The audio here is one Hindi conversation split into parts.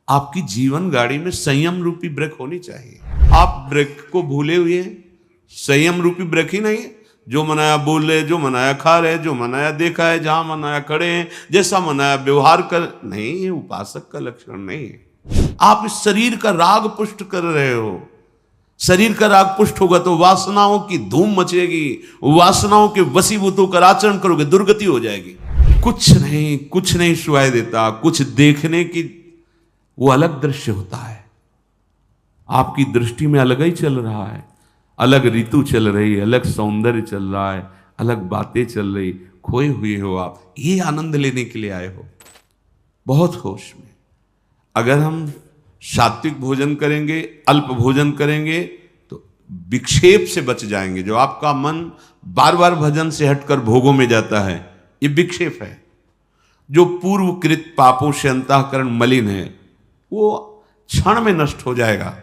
आपकी जीवन गाड़ी में संयम रूपी ब्रेक होनी चाहिए। आप ब्रेक को भूले हुए हैं। संयम रूपी ब्रेक ही नहीं है। जो मनाया बोल रहे, जो मनाया खा रहे, जो मनाया देखा है, जहां मनाया खड़े हैं, जैसा मनाया व्यवहार कर, नहीं, ये उपासक का लक्षण नहीं है। आप इस शरीर का राग पुष्ट कर रहे हो। शरीर का राग पुष्ट होगा तो वासनाओं की धूम मचेगी, वासनाओं के वशीभूत होकर आचरण करोगे, दुर्गति हो जाएगी। कुछ नहीं सुनाई देता, कुछ देखने की वो अलग दृश्य होता है। आपकी दृष्टि में अलग ही चल रहा है, अलग ऋतु चल रही है, अलग सौंदर्य चल रहा है, अलग बातें चल रही, खोए हुए हो आप। ये आनंद लेने के लिए आए हो, बहुत होश में। अगर हम सात्विक भोजन करेंगे, अल्प भोजन करेंगे तो विक्षेप से बच जाएंगे। जो आपका मन बार बार भजन से हटकर भोगों में जाता है, ये विक्षेप है। जो पूर्वकृत पापों से अंतःकरण मलिन है, वो क्षण में नष्ट हो जाएगा।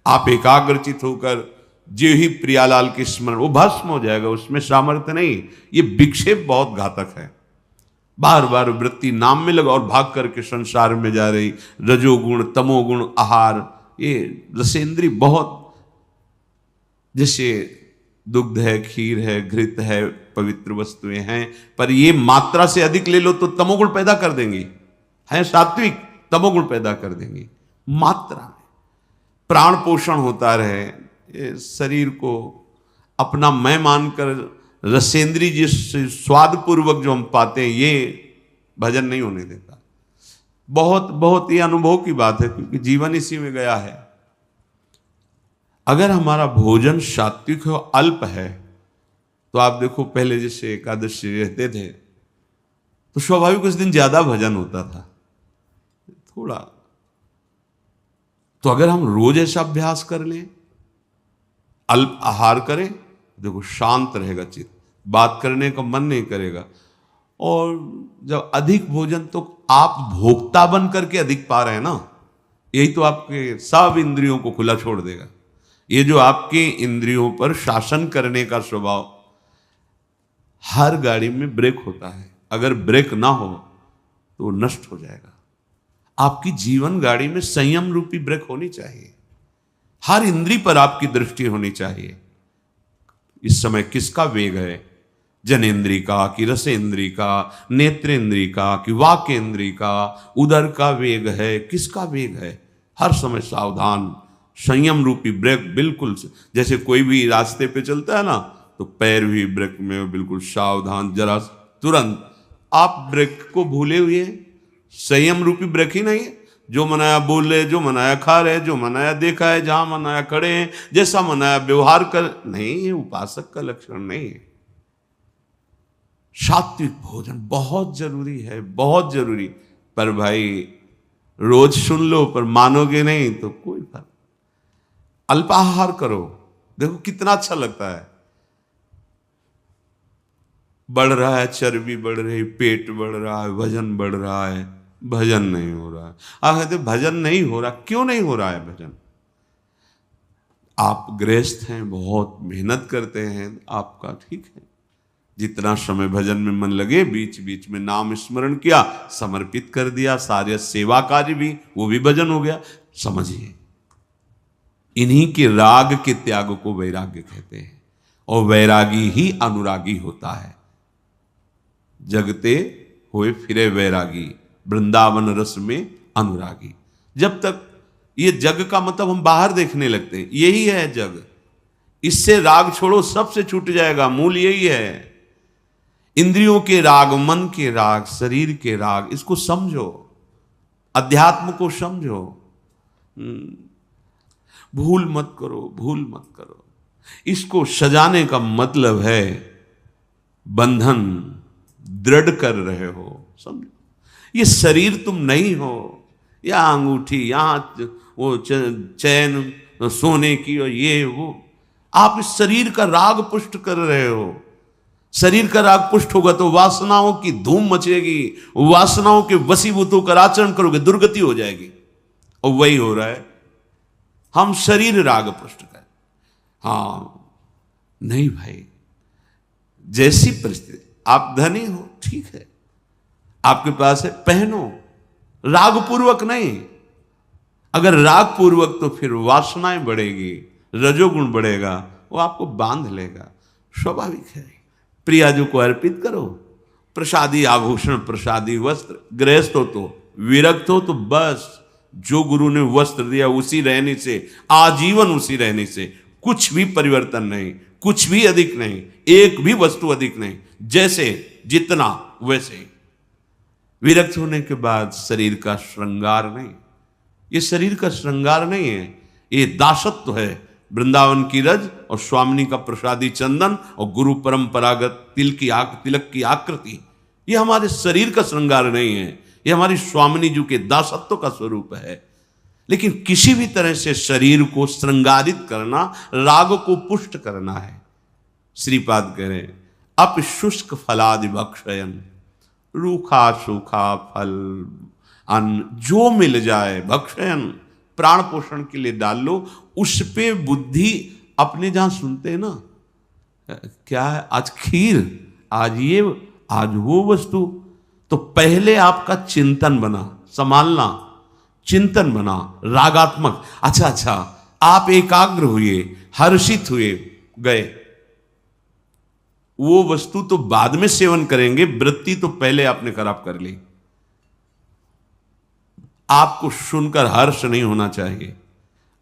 आप एकाग्रचित होकर जो ही प्रियालाल के स्मरण, वो भस्म हो जाएगा, उसमें सामर्थ्य नहीं। ये विक्षेप बहुत घातक है। बार बार वृत्ति नाम में लगा और भाग करके संसार में जा रही, रजोगुण तमोगुण आहार, ये रसेंद्री बहुत, जैसे दुग्ध है, खीर है, घृत है, पवित्र वस्तुएं हैं, पर ये मात्रा से अधिक ले लो तो तमोगुण पैदा कर देंगी। है सात्विक, तमोगुण पैदा कर देंगी। मात्रा में प्राण पोषण होता रहे, ये शरीर को अपना मैं मानकर रसेंद्री जिस स्वाद पूर्वक जो हम पाते हैं, ये भजन नहीं होने देता। बहुत बहुत ये अनुभव की बात है, क्योंकि जीवन इसी में गया है। अगर हमारा भोजन सात्विक हो, अल्प है, तो आप देखो पहले जैसे एकादशी रहते थे तो स्वाभाविक उस दिन ज्यादा भजन होता था थोड़ा। तो अगर हम रोज ऐसा अभ्यास कर लें, अल्प आहार करें, देखो शांत रहेगा चित्त, बात करने का मन नहीं करेगा। और जब अधिक भोजन, तो आप भोक्ता बन करके अधिक पा रहे हैं ना, यही तो आपके सब इंद्रियों को खुला छोड़ देगा। ये जो आपके इंद्रियों पर शासन करने का स्वभाव, हर गाड़ी में ब्रेक होता है, अगर ब्रेक ना हो तो वो नष्ट हो जाएगा। आपकी जीवन गाड़ी में संयम रूपी ब्रेक होनी चाहिए। हर इंद्री पर आपकी दृष्टि होनी चाहिए। इस समय किसका वेग है? जनेन्द्री का कि रसेंद्री का, नेत्रेंद्री का कि वाकेंद्री का, उदर का वेग है, किसका वेग है? हर समय सावधान, संयम रूपी ब्रेक बिल्कुल। जैसे कोई भी रास्ते पे चलता है ना, तो पैर भी ब्रेक में बिल्कुल सावधान, जरा तुरंत। आप ब्रेक को भूले हुए हैं। संयम रूपी ब्रेक ही नहीं है। जो मनाया बोल रहे, जो मनाया खा रहे, जो मनाया देखा है, जहां मनाया खड़े हैं, जैसा मनाया व्यवहार कर, नहीं, ये उपासक का लक्षण नहीं है। सात्विक भोजन बहुत जरूरी है, बहुत जरूरी। पर भाई रोज सुन लो, पर मानोगे नहीं तो कोई फर्क। अल्पाहार करो, देखो कितना अच्छा लगता है। बढ़ रहा है, चर्बी बढ़ रही, पेट बढ़ रहा है, वजन बढ़ रहा है, भजन नहीं हो रहा है। आप कहते भजन नहीं हो रहा, क्यों नहीं हो रहा है भजन? आप गृहस्थ हैं, बहुत मेहनत करते हैं, आपका ठीक है। जितना समय भजन में मन लगे, बीच बीच में नाम स्मरण किया, समर्पित कर दिया, सारे सेवा कार्य भी, वो भी भजन हो गया। समझिए, इन्हीं के राग के त्याग को वैराग्य कहते हैं, और वैरागी ही अनुरागी होता है। जगते हुए फिरे वैरागी, वृंदावन रस में अनुरागी। जब तक ये जग का मतलब हम बाहर देखने लगते हैं, यही है जग। इससे राग छोड़ो, सबसे छूट जाएगा। मूल यही है। इंद्रियों के राग, मन के राग, शरीर के राग, इसको समझो, अध्यात्म को समझो। भूल मत करो, भूल मत करो। इसको सजाने का मतलब है बंधन दृढ़ कर रहे हो, समझो। ये शरीर तुम नहीं हो, या अंगूठी, यहां वो चैन सोने की और ये वो। आप इस शरीर का राग पुष्ट कर रहे हो। शरीर का राग पुष्ट होगा तो वासनाओं की धूम मचेगी, वासनाओं के वशीभूत होकर आचरण करोगे, दुर्गति हो जाएगी। और वही हो रहा है। हम शरीर राग पुष्ट कर, हाँ नहीं भाई, जैसी परिस्थिति, आप धनी हो, ठीक है, आपके पास है, पहनो, राग पूर्वक नहीं। अगर राग पूर्वक तो फिर वासनाएं बढ़ेगी, रजोगुण बढ़ेगा, वो आपको बांध लेगा। स्वाभाविक है। प्रियाजू को अर्पित करो, प्रसादी आभूषण, प्रसादी वस्त्र। गृहस्थ हो तो, विरक्त हो तो बस जो गुरु ने वस्त्र दिया उसी रहने से, आजीवन उसी रहने से, कुछ भी परिवर्तन नहीं, कुछ भी अधिक नहीं, एक भी वस्तु अधिक नहीं, जैसे जितना वैसे। विरक्त होने के बाद शरीर का श्रृंगार नहीं, ये शरीर का श्रृंगार नहीं है, ये दासत्व है। वृंदावन की रज और स्वामिनी का प्रसादी चंदन और गुरु परंपरागत तिलक की आकृति, ये हमारे शरीर का श्रृंगार नहीं है, ये हमारी स्वामिनी जी के दासत्व का स्वरूप है। लेकिन किसी भी तरह से शरीर को श्रृंगारित करना, राग को पुष्ट करना है। श्रीपाद कह रहे अप शुष्क फलादि भक्षयन, रूखा सूखा फल अन्न जो मिल जाए भक्षयन, प्राण पोषण के लिए डाल लो, उस पे बुद्धि अपने जहां सुनते हैं ना, क्या है आज खीर, आज ये, आज वो वस्तु, तो पहले आपका चिंतन बना, संभालना, चिंतन बना रागात्मक। अच्छा आप एकाग्र हुए, हर्षित हुए, गए, वो वस्तु तो बाद में सेवन करेंगे, वृत्ति तो पहले आपने खराब कर ली। आपको सुनकर हर्ष नहीं होना चाहिए।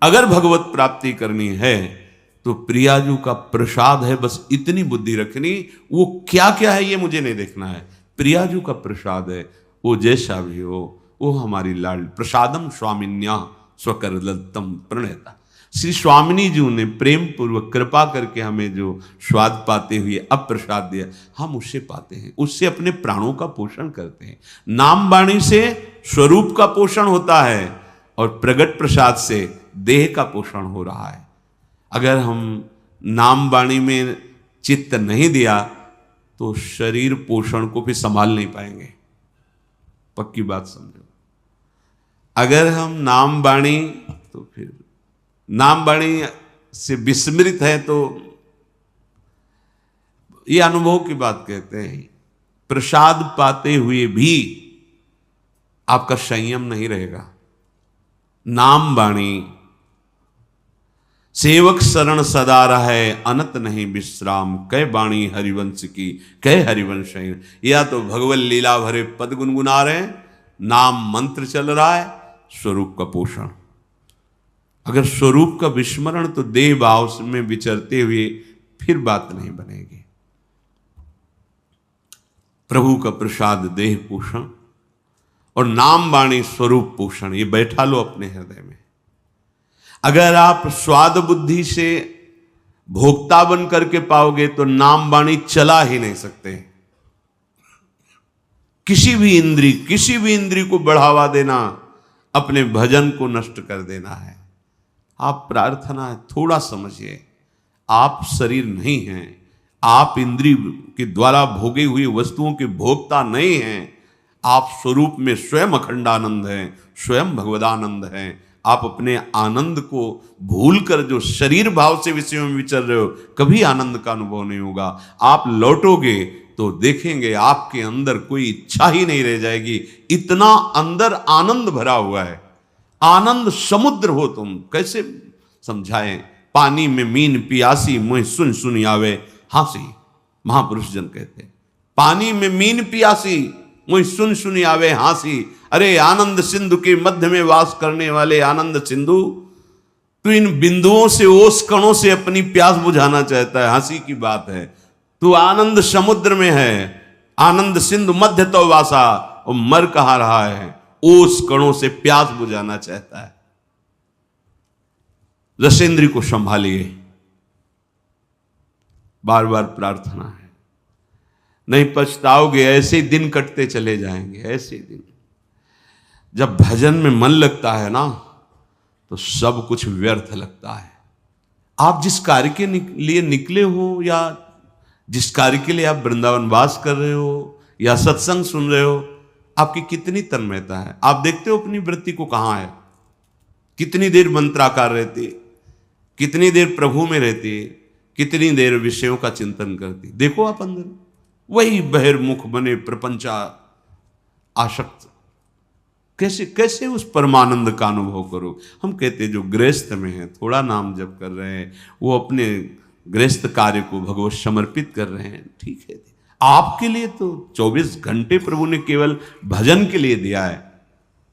अगर भगवत प्राप्ति करनी है तो प्रियाजू का प्रसाद है, बस इतनी बुद्धि रखनी। वो क्या क्या है ये मुझे नहीं देखना है, प्रियाजू का प्रसाद है, वो जैसा भी हो, वो हमारी लाल। प्रसादम स्वामिन्या स्वकर दत्तम प्रणेता। श्री स्वामिनी जी ने प्रेम पूर्वक कृपा करके हमें जो स्वाद पाते हुए अब प्रसाद दिया, हम उससे पाते हैं, उससे अपने प्राणों का पोषण करते हैं। नाम वाणी से स्वरूप का पोषण होता है और प्रगट प्रसाद से देह का पोषण हो रहा है। अगर हम नाम वाणी में चित्त नहीं दिया तो शरीर पोषण को भी संभाल नहीं पाएंगे। पक्की बात समझो। अगर हम नाम वाणी, तो फिर नाम वाणी से विस्मृत है तो ये अनुभव की बात कहते हैं। प्रसाद पाते हुए भी आपका संयम नहीं रहेगा। नाम वाणी सेवक शरण सदा रहे, अनत नहीं विश्राम, कै वाणी हरिवंश की, कै हरिवंश। या तो भगवत लीला भरे पद गुनगुना रहे हैं, नाम मंत्र चल रहा है, स्वरूप का पोषण। अगर स्वरूप का विस्मरण तो देह भाव में विचरते हुए फिर बात नहीं बनेगी। प्रभु का प्रसाद देह पोषण और नाम वाणी स्वरूप पोषण, ये बैठा लो अपने हृदय में। अगर आप स्वाद बुद्धि से भोक्ता बन करके पाओगे तो नाम वाणी चला ही नहीं सकते। किसी भी इंद्री को बढ़ावा देना अपने भजन को नष्ट कर देना है। आप प्रार्थना है, थोड़ा समझिए, आप शरीर नहीं हैं, आप इंद्रिय के द्वारा भोगे हुई वस्तुओं के भोक्ता नहीं हैं। आप स्वरूप में स्वयं अखंडानंद हैं, स्वयं भगवदानंद हैं। आप अपने आनंद को भूलकर जो शरीर भाव से विषयों में विचर रहे हो, कभी आनंद का अनुभव नहीं होगा। आप लौटोगे तो देखेंगे आपके अंदर कोई इच्छा ही नहीं रह जाएगी, इतना अंदर आनंद भरा हुआ है। आनंद समुद्र हो तुम, कैसे समझाएं। पानी में मीन पियासी, मुझे सुन सुन आवे हांसी, महापुरुष जन कहते हैं। पानी में मीन पियासी, मुझे सुन सुन आवे हांसी। अरे आनंद सिंधु के मध्य में वास करने वाले आनंद सिंधु, तू इन बिंदुओं से, ओस कणों से अपनी प्यास बुझाना चाहता है, हंसी की बात है। तू आनंद समुद्र में है, आनंद सिंधु मध्य तो वासा, और मर कहां रहा है, ओस कणों से प्यास बुझाना चाहता है। रसेंद्री को संभालिए, बार बार प्रार्थना है, नहीं पछताओगे। ऐसे दिन कटते चले जाएंगे, ऐसे दिन। जब भजन में मन लगता है ना तो सब कुछ व्यर्थ लगता है। आप जिस कार्य के लिए निकले हो, या जिस कार्य के लिए आप वृंदावन वास कर रहे हो, या सत्संग सुन रहे हो, आपकी कितनी तन्मयता है। आप देखते हो अपनी वृत्ति को कहां है, कितनी देर मंत्राकार रहती है, कितनी देर प्रभु में रहती है, कितनी देर विषयों का चिंतन करती। देखो आप अंदर, वही बहिर्मुख बने प्रपंचा आसक्त। कैसे कैसे उस परमानंद का अनुभव करो। हम कहते जो गृहस्थ में है, थोड़ा नाम जप कर रहे हैं, वो अपने गृहस्थ कार्य को भगवत समर्पित कर रहे हैं, ठीक है। आपके लिए तो 24 घंटे प्रभु ने केवल भजन के लिए दिया है।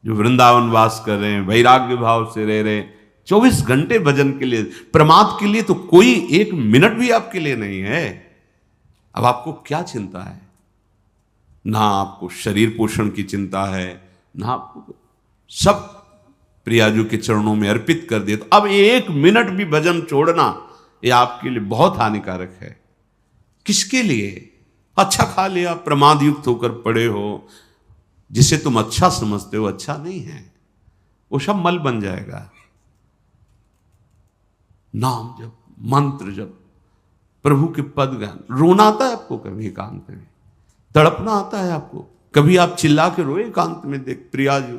जो वृंदावन वास कर रहे हैं, वैराग्य भाव से रह रहे हैं, 24 घंटे भजन के लिए, प्रमाद के लिए तो कोई 1 मिनट भी आपके लिए नहीं है। अब आपको क्या चिंता है? ना आपको शरीर पोषण की चिंता है, ना आपको, सब प्रियाजू के चरणों में अर्पित कर दिए। तो अब 1 मिनट भी भजन छोड़ना ये आपके लिए बहुत हानिकारक है। किसके लिए? अच्छा खा लिया, प्रमाद युक्त होकर पड़े हो, जिसे तुम अच्छा समझते हो अच्छा नहीं है, वो सब मल बन जाएगा। नाम जप, मंत्र जप, प्रभु के पद गान। रोना आता है आपको कभी एकांत में? तड़पना आता है आपको? कभी आप चिल्ला के रोए एकांत में देख प्रियाजू?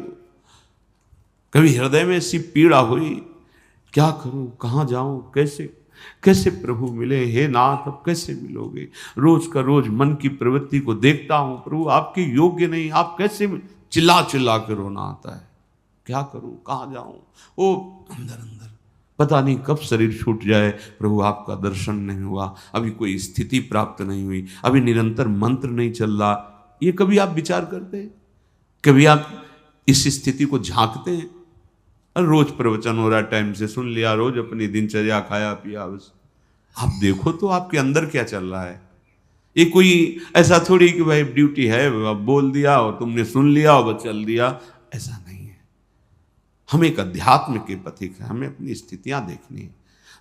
कभी हृदय में ऐसी पीड़ा हुई, क्या करूं, कहां जाऊं, कैसे कैसे प्रभु मिले? हे नाथ अब कैसे मिलोगे? रोज का रोज मन की प्रवृत्ति को देखता हूं, प्रभु आपके योग्य नहीं, आप कैसे? चिल्ला चिल्ला के रोना आता है। क्या करूं, कहां जाऊं? वो अंदर अंदर पता नहीं कब शरीर छूट जाए, प्रभु आपका दर्शन नहीं हुआ, अभी कोई स्थिति प्राप्त नहीं हुई, अभी निरंतर मंत्र नहीं चल रहा। ये कभी आप विचार करते हैं? कभी आप इस स्थिति को झांकते हैं? रोज प्रवचन हो रहा, टाइम से सुन लिया, रोज अपनी दिनचर्या, खाया पिया, बस। आप देखो तो आपके अंदर क्या चल रहा है। ये कोई ऐसा थोड़ी कि भाई ड्यूटी है, अब बोल दिया और तुमने सुन लिया और बस चल दिया, ऐसा नहीं है। हम एक अध्यात्म के पथिक है, हमें अपनी स्थितियां देखनी है।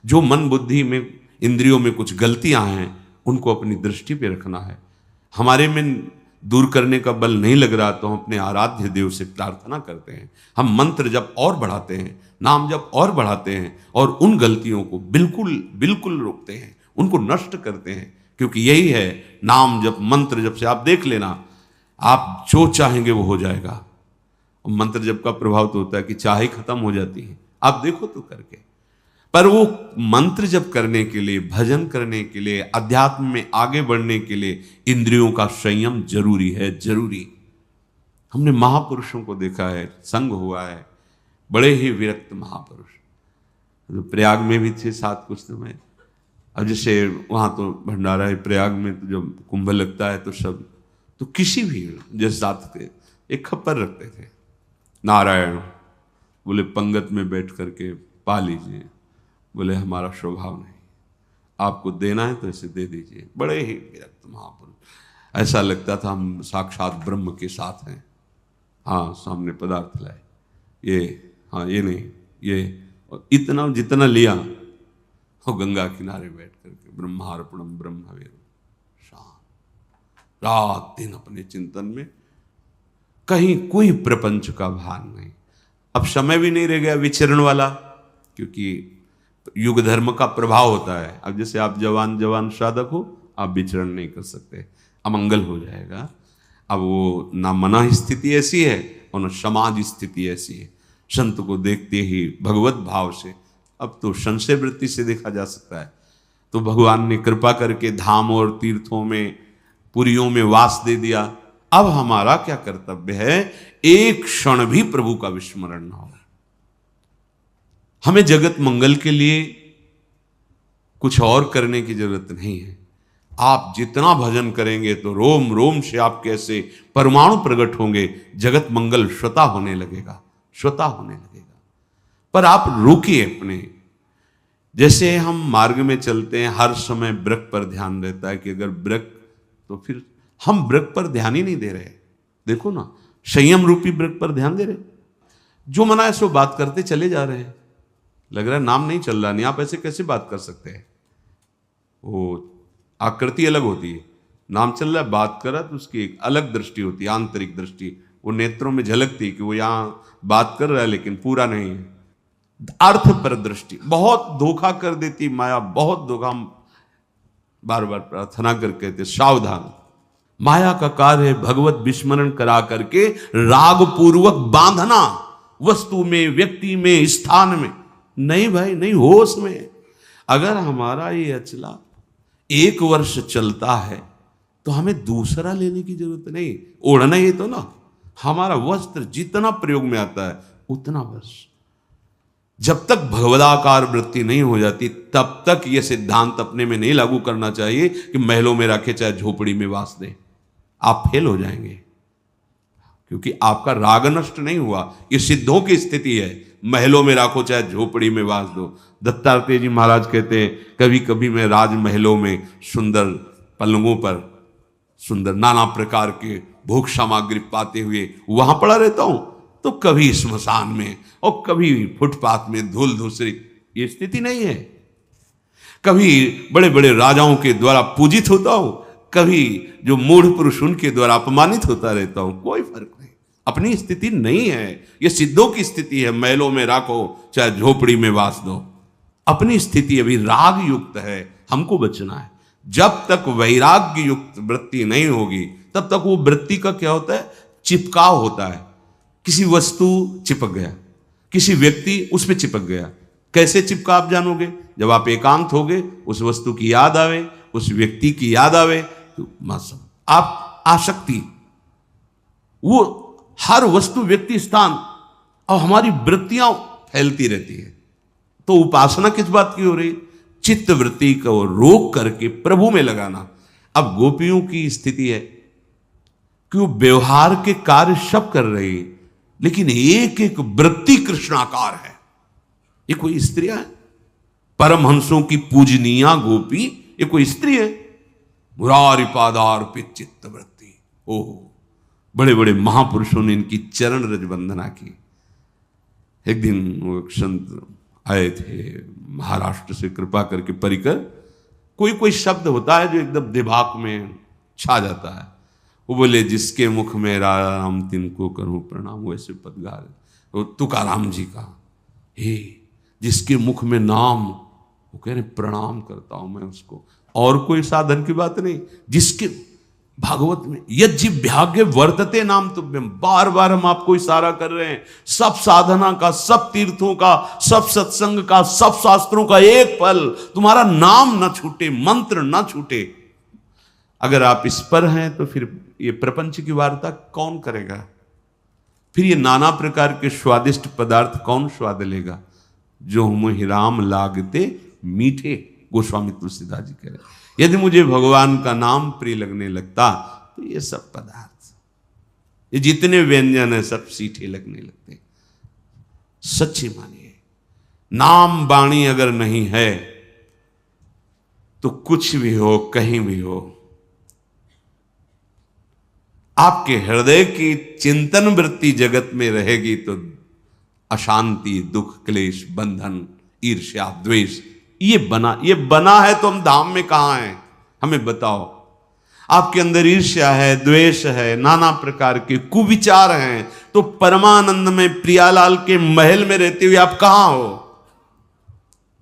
जो मन बुद्धि में, इंद्रियों में कुछ गलतियां हैं, उनको अपनी दृष्टि पे रखना है। हमारे में दूर करने का बल नहीं लग रहा तो हम अपने आराध्य देव से प्रार्थना करते हैं। हम मंत्र जप और बढ़ाते हैं, नाम जप और बढ़ाते हैं, और उन गलतियों को बिल्कुल बिल्कुल रोकते हैं, उनको नष्ट करते हैं। क्योंकि यही है नाम जप, मंत्र जप से आप देख लेना, आप जो चाहेंगे वो हो जाएगा। मंत्र जप का प्रभाव तो होता है कि चाहे खत्म हो जाती है, आप देखो तो करके। पर वो मंत्र जप करने के लिए, भजन करने के लिए, अध्यात्म में आगे बढ़ने के लिए इंद्रियों का संयम जरूरी है, जरूरी। हमने महापुरुषों को देखा है, संग हुआ है, बड़े ही विरक्त महापुरुष, तो प्रयाग में भी थे साथ कुछ समय। अब जैसे वहां तो भंडारा है प्रयाग में, तो जब कुंभ लगता है तो सब, तो किसी भी जैसे साथ थे, एक खप्पर रखते थे, नारायण बोले पंगत में बैठ करके पा लीजिए, बोले हमारा स्वभाव नहीं, आपको देना है तो इसे दे दीजिए। बड़े ही विरक्त महापुरुष, ऐसा लगता था हम साक्षात ब्रह्म के साथ हैं। हाँ सामने पदार्थ लाए, ये हाँ ये नहीं ये, और इतना जितना लिया, और गंगा किनारे बैठ करके ब्रह्मार्पणम ब्रह्म हवेरु, शांत रात दिन अपने चिंतन में, कहीं कोई प्रपंच का भान नहीं। अब समय भी नहीं रह गया विचरण वाला, क्योंकि युग धर्म का प्रभाव होता है। अब जैसे आप जवान साधक हो, आप विचरण नहीं कर सकते, अमंगल हो जाएगा। अब वो ना मना स्थिति ऐसी है और ना समाज स्थिति ऐसी है। संत को देखते ही भगवत भाव से, अब तो संशय वृत्ति से देखा जा सकता है, तो भगवान ने कृपा करके धाम और तीर्थों में, पुरियों में वास दे दिया। अब हमारा क्या कर्तव्य है? एक क्षण भी प्रभु का विस्मरण ना हो। हमें जगत मंगल के लिए कुछ और करने की जरूरत नहीं है। आप जितना भजन करेंगे तो रोम रोम से आपके ऐसे परमाणु प्रकट होंगे, जगत मंगल स्वतः होने लगेगा, स्वतः होने लगेगा। पर आप रुकिए अपने, जैसे हम मार्ग में चलते हैं, हर समय वृक्ष पर ध्यान रहता है कि अगर वृक्ष, तो फिर हम वृक्ष पर ध्यान ही नहीं दे रहे। देखो ना, संयम रूपी वृक्ष पर ध्यान दे रहे, जो मना है सो बात करते चले जा रहे हैं। लग रहा है नाम नहीं चल रहा, नहीं, आप ऐसे कैसे बात कर सकते हैं? वो आकृति अलग होती है, नाम चल रहा है, बात कर रहा तो उसकी एक अलग दृष्टि होती है, आंतरिक दृष्टि, वो नेत्रों में झलकती कि वो यहाँ बात कर रहा है लेकिन पूरा नहीं है। अर्थ पर दृष्टि बहुत धोखा कर देती माया, बहुत धोखा। बार बार प्रार्थना करके कहते सावधान, माया का कार्य है भगवत विस्मरण करा करके राग पूर्वक बांधना, वस्तु में, व्यक्ति में, स्थान में। नहीं भाई नहीं, होश में। अगर हमारा ये अचला 1 वर्ष चलता है तो हमें दूसरा लेने की जरूरत नहीं। ओढ़ना ही तो ना, हमारा वस्त्र जितना प्रयोग में आता है उतना बस। जब तक भगवदाकार वृत्ति नहीं हो जाती तब तक यह सिद्धांत अपने में नहीं लागू करना चाहिए कि महलों में रखे चाहे झोपड़ी में वास दे। आप फेल हो जाएंगे, क्योंकि आपका राग नष्ट नहीं हुआ। ये सिद्धों की स्थिति है, महलों में राखो चाहे झोपड़ी में वास दो। दत्तात्रेय जी महाराज कहते हैं, कभी कभी मैं राजमहलों में सुंदर पलंगों पर सुंदर नाना प्रकार के भोग सामग्री पाते हुए वहां पड़ा रहता हूं, तो कभी स्मशान में और कभी फुटपाथ में धूल धूसरी। ये स्थिति नहीं है। कभी बड़े बड़े राजाओं के द्वारा पूजित होता हूं, कभी जो मूढ़ पुरुष उनके द्वारा अपमानित होता रहता हूं, कोई फर्क नहीं। अपनी स्थिति नहीं है, ये सिद्धों की स्थिति है। महलों में राखो चाहे झोपड़ी में वास दो। अपनी स्थिति अभी राग युक्त है, हमको बचना है। जब तक वैराग्य युक्त वृत्ति नहीं होगी तब तक वो वृत्ति का क्या होता है, चिपकाव होता है। किसी वस्तु चिपक गया, किसी व्यक्ति उस पर चिपक गया। कैसे चिपका आप जानोगे? जब आप एकांत होगे, उस वस्तु की याद आवे, उस व्यक्ति की याद आवे, तो आप आसक्ति, वो हर वस्तु व्यक्ति स्थान और हमारी वृत्तियां फैलती रहती है। तो उपासना किस बात की हो रही? चित्त वृत्ति को रोक करके प्रभु में लगाना। अब गोपियों की स्थिति है कि वो व्यवहार के कार्य सब कर रही, लेकिन एक एक वृत्ति कृष्णाकार है। ये कोई स्त्रियां है? परमहंसों की पूजनीया गोपी ये कोई स्त्री है? मुरारी पादार्पित चित्त वृत्ति। ओह, बड़े बड़े महापुरुषों ने इनकी चरण रज वंदना की। एक दिन वो संत आए थे महाराष्ट्र से, कृपा करके परिकर। कोई कोई शब्द होता है जो एकदम दिमाग में छा जाता है। वो बोले, जिसके मुख में राम तिनको करूं प्रणाम। वैसे पद गा रहे वो तुकाराम जी का, हे जिसके मुख में नाम, वो कह रहे प्रणाम करता हूं मैं उसको। और कोई साधन की बात नहीं, जिसके भागवत में यज्जिभ्याग्य वर्तते नाम तुभ्यम, बार बार हम आपको इशारा कर रहे हैं। सब साधना का, सब तीर्थों का, सब सत्संग का, सब शास्त्रों का एक फल, तुम्हारा नाम ना छूटे, मंत्र ना छूटे। अगर आप इस पर हैं तो फिर ये प्रपंच की वार्ता कौन करेगा? फिर ये नाना प्रकार के स्वादिष्ट पदार्थ कौन स्वाद लेगा? जो मुहि राम लागते मीठे, गोस्वामी तुलसीदास जी कह रहे। यदि मुझे भगवान का नाम प्रिय लगने लगता तो ये सब पदार्थ, ये जितने व्यंजन है सब सीठे लगने लगते। सच्ची मानिए, नाम वाणी अगर नहीं है तो कुछ भी हो, कहीं भी हो, आपके हृदय की चिंतन वृत्ति जगत में रहेगी तो अशांति, दुख, क्लेश, बंधन, ईर्ष्या, द्वेष ये बना है। तो हम धाम में कहां हैं? हमें बताओ। आपके अंदर ईर्ष्या है, द्वेष है, नाना प्रकार के कुविचार हैं, तो परमानंद में प्रियालाल के महल में रहते हुए आप कहां हो?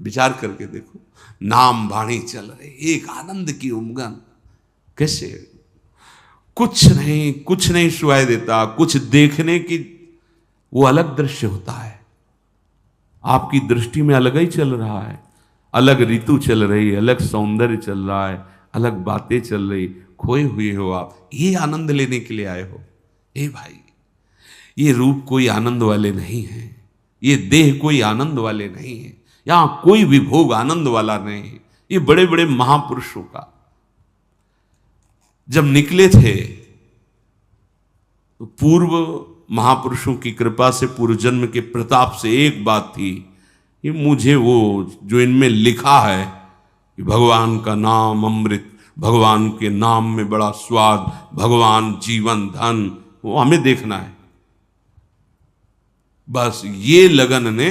विचार करके देखो। नाम वाणी चल रहे, एक आनंद की उमंग। कैसे? कुछ नहीं सुनाई देता, कुछ देखने की वो अलग दृश्य होता है। आपकी दृष्टि में अलग ही चल रहा है, अलग ऋतु चल रही है, अलग सौंदर्य चल रहा है, अलग बातें चल रही। खोए हुए हो आप, ये आनंद लेने के लिए आए हो। ए भाई, ये रूप कोई आनंद वाले नहीं है, ये देह कोई आनंद वाले नहीं है, यहां कोई भी भोग आनंद वाला नहीं है। ये बड़े बड़े महापुरुषों का जब निकले थे तो पूर्व महापुरुषों की कृपा से, पूर्व जन्म के प्रताप से एक बात थी कि मुझे वो जो इनमें लिखा है कि भगवान का नाम अमृत, भगवान के नाम में बड़ा स्वाद, भगवान जीवन धन, वो हमें देखना है। बस ये लगन ने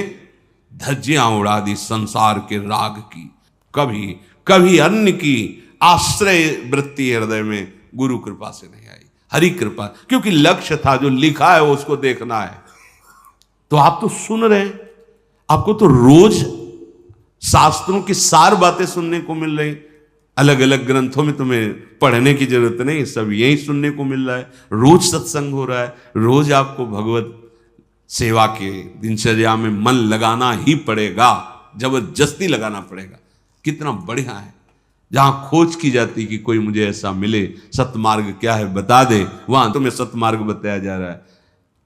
धज्जियां उड़ा दी संसार के राग की। कभी अन्य की आश्रय वृत्ति हृदय में गुरु कृपा से नहीं आई, हरि कृपा। क्योंकि लक्ष्य था, जो लिखा है वो उसको देखना है। तो आप तो सुन रहे हैं, आपको तो रोज शास्त्रों की सार बातें सुनने को मिल रही। अलग अलग ग्रंथों में तुम्हें पढ़ने की जरूरत नहीं, सब यही सुनने को मिल रहा है। रोज सत्संग हो रहा है, रोज आपको भगवत सेवा के दिनचर्या में मन लगाना ही पड़ेगा, जबरदस्ती लगाना पड़ेगा। कितना बढ़िया है। जहां खोज की जाती कि कोई मुझे ऐसा मिले, सतमार्ग क्या है बता दे, वहां तुम्हें सतमार्ग बताया जा रहा है।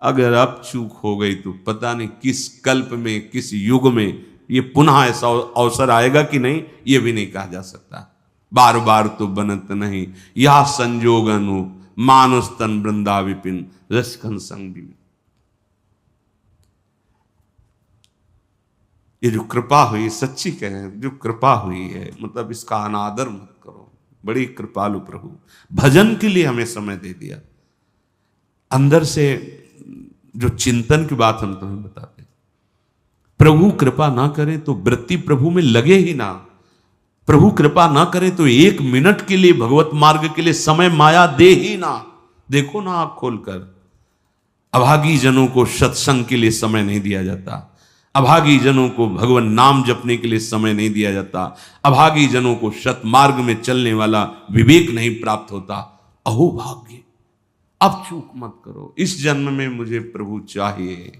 अगर अब चूक हो गई तो पता नहीं किस कल्प में, किस युग में ये पुनः ऐसा अवसर आएगा कि नहीं, ये भी नहीं कहा जा सकता। बार बार तो बनत नहीं, यह संजोग अनु मानुष तन वृंदा विपिन रसखन संग भी। ये जो कृपा हुई, सच्ची कहें जो कृपा हुई है, मतलब इसका अनादर मत करो। बड़ी कृपालु प्रभु, भजन के लिए हमें समय दे दिया। अंदर से जो चिंतन की बात हम तुम्हें बताते हैं, प्रभु कृपा ना करे तो वृत्ति प्रभु में लगे ही ना। प्रभु कृपा ना करे तो एक मिनट के लिए भगवत मार्ग के लिए समय माया दे ही ना। देखो ना आंख खोलकर, अभागी जनों को सत्संग के लिए समय नहीं दिया जाता, अभागी जनों को भगवान नाम जपने के लिए समय नहीं दिया जाता, अभागी जनों को सतमार्ग में चलने वाला विवेक नहीं प्राप्त होता। अहो भाग्य, अब चूक मत करो। इस जन्म में मुझे प्रभु चाहिए,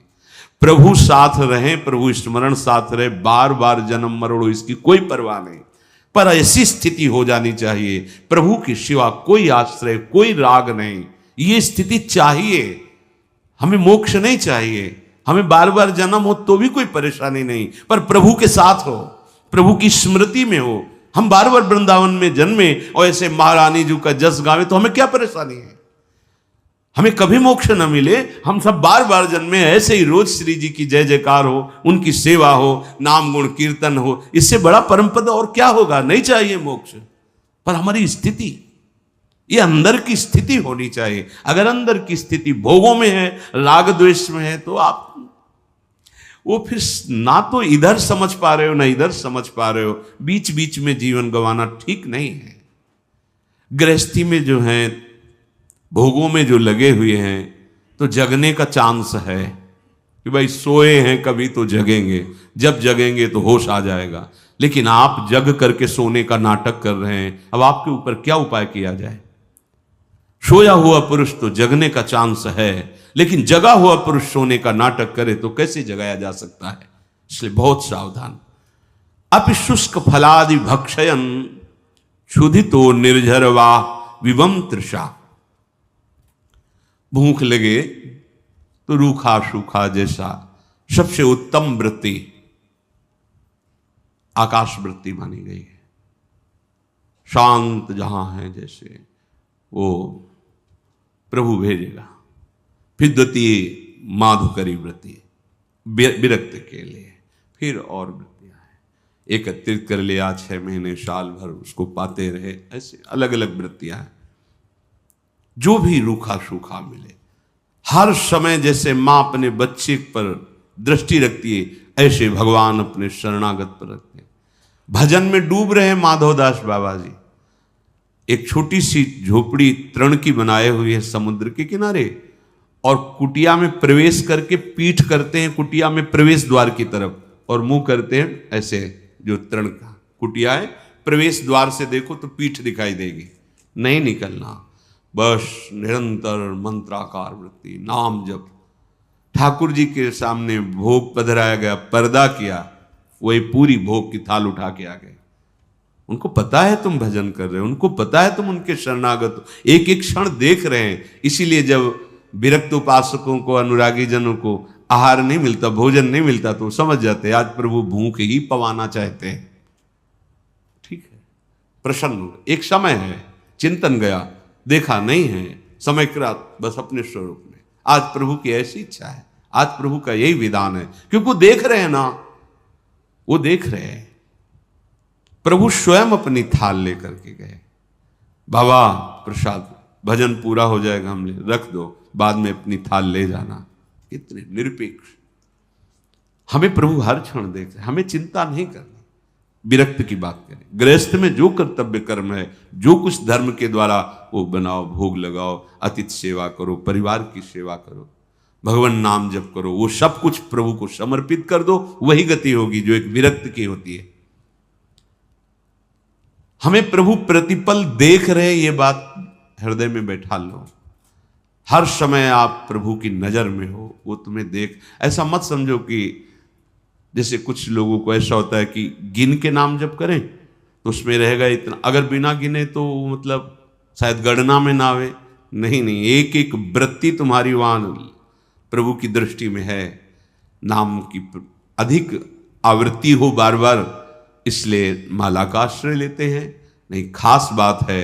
प्रभु साथ रहे, प्रभु स्मरण साथ रहे, बार बार जन्म मरोड़ो इसकी कोई परवाह नहीं, पर ऐसी स्थिति हो जानी चाहिए प्रभु की सिवा कोई आश्रय, कोई राग नहीं। ये स्थिति चाहिए हमें। मोक्ष नहीं चाहिए हमें, बार बार जन्म हो तो भी कोई परेशानी नहीं, पर प्रभु के साथ हो, प्रभु की स्मृति में हो। हम बार बार वृंदावन में जन्मे और ऐसे महारानी जी का जस गावे तो हमें क्या परेशानी है? हमें कभी मोक्ष न मिले, हम सब बार बार जन्मे, ऐसे ही रोज श्री जी की जय जयकार हो, उनकी सेवा हो, नाम गुण कीर्तन हो, इससे बड़ा परम पद और क्या होगा? नहीं चाहिए मोक्ष, पर हमारी स्थिति, ये अंदर की स्थिति होनी चाहिए। अगर अंदर की स्थिति भोगों में है, राग द्वेष में है, तो आप वो फिर ना तो इधर समझ पा रहे हो ना इधर समझ पा रहे हो, बीच बीच में जीवन गंवाना ठीक नहीं है। गृहस्थी में जो है, भोगों में जो लगे हुए हैं, तो जगने का चांस है कि भाई सोए हैं कभी तो जगेंगे, जब जगेंगे तो होश आ जाएगा। लेकिन आप जग करके सोने का नाटक कर रहे हैं। अब आपके ऊपर क्या उपाय किया जाए? सोया हुआ पुरुष तो जगने का चांस है, लेकिन जगा हुआ पुरुष सोने का नाटक करे तो कैसे जगाया जा सकता है? इसलिए बहुत सावधान। अपि शुष्क फलादि भक्षयन क्षुधितो निर्झरवा विवम तृषा। भूख लगे तो रूखा सूखा जैसा सबसे उत्तम वृत्ति आकाश वृत्ति मानी गई है। शांत जहां है जैसे वो प्रभु भेजेगा। फिर द्वितीय माधुकरी वृत्ति विरक्त के लिए, फिर और वृत्तियां हैं, एकत्रित कर लिया 6 महीने साल भर उसको पाते रहे, ऐसे अलग अलग वृत्तियां हैं। जो भी रूखा सूखा मिले, हर समय जैसे मां अपने बच्चे पर दृष्टि रखती है, ऐसे भगवान अपने शरणागत पर रखते हैं। भजन में डूब रहे माधवदास बाबा जी, एक छोटी सी झोपड़ी तृण की बनाए हुई है समुद्र के किनारे, और कुटिया में प्रवेश करके पीठ करते हैं कुटिया में प्रवेश द्वार की तरफ, और मुंह करते हैं ऐसे, जो तृण का कुटिया है, प्रवेश द्वार से देखो तो पीठ दिखाई देगी, नहीं निकलना, बस निरंतर मंत्राकार वृत्ति, नाम जप। ठाकुर जी के सामने भोग पधराया गया, पर्दा किया, वही पूरी भोग की थाल उठा के आ गए। उनको पता है तुम भजन कर रहे हो, उनको पता है तुम उनके शरणागत हो, एक एक क्षण देख रहे हैं। इसीलिए जब विरक्त उपासकों को, अनुरागी जनों को आहार नहीं मिलता, भोजन नहीं मिलता, तो समझ जाते आज प्रभु भूख ही पवाना चाहते हैं। ठीक है, प्रसन्न एक समय है, चिंतन गया, देखा नहीं है, समय कृत बस अपने स्वरूप में। आज प्रभु की ऐसी इच्छा है, आज प्रभु का यही विधान है, क्योंकि वो देख रहे हैं ना, वो देख रहे हैं। प्रभु स्वयं अपनी थाल लेकर के गए, बाबा प्रसाद, भजन पूरा हो जाएगा, हम ले रख दो, बाद में अपनी थाल ले जाना। कितने निरपेक्ष। हमें प्रभु हर क्षण देख रहे, हमें चिंता नहीं करनी। विरक्त की बात करें, गृहस्थ में जो कर्तव्य कर्म है, जो कुछ धर्म के द्वारा वो बनाओ, भोग लगाओ, अतिथि सेवा करो, परिवार की सेवा करो, भगवान नाम जप करो, वो सब कुछ प्रभु को समर्पित कर दो, वही गति होगी जो एक विरक्त की होती है। हमें प्रभु प्रतिपल देख रहे, ये बात हृदय में बैठा लो। हर समय आप प्रभु की नजर में हो, वो तुम्हें देख। ऐसा मत समझो कि जैसे कुछ लोगों को ऐसा होता है कि गिन के नाम जप करें तो उसमें रहेगा इतना, अगर बिना गिने तो मतलब शायद गणना में ना आवे। नहीं नहीं, एक एक वृत्ति तुम्हारी वहां प्रभु की दृष्टि में है। नाम की अधिक आवृत्ति हो बार बार, इसलिए माला का आश्रय लेते हैं। नहीं, खास बात है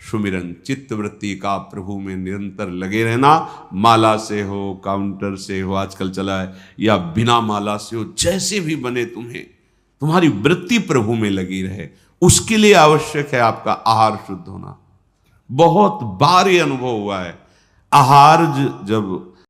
सुमिरन, चित्त वृत्ति का प्रभु में निरंतर लगे रहना। माला से हो, काउंटर से हो, आजकल चला है, या बिना माला से हो, जैसे भी बने तुम्हें, तुम्हारी वृत्ति प्रभु में लगी रहे। उसके लिए आवश्यक है आपका आहार शुद्ध होना। बहुत बार ये अनुभव हुआ है, आहार जब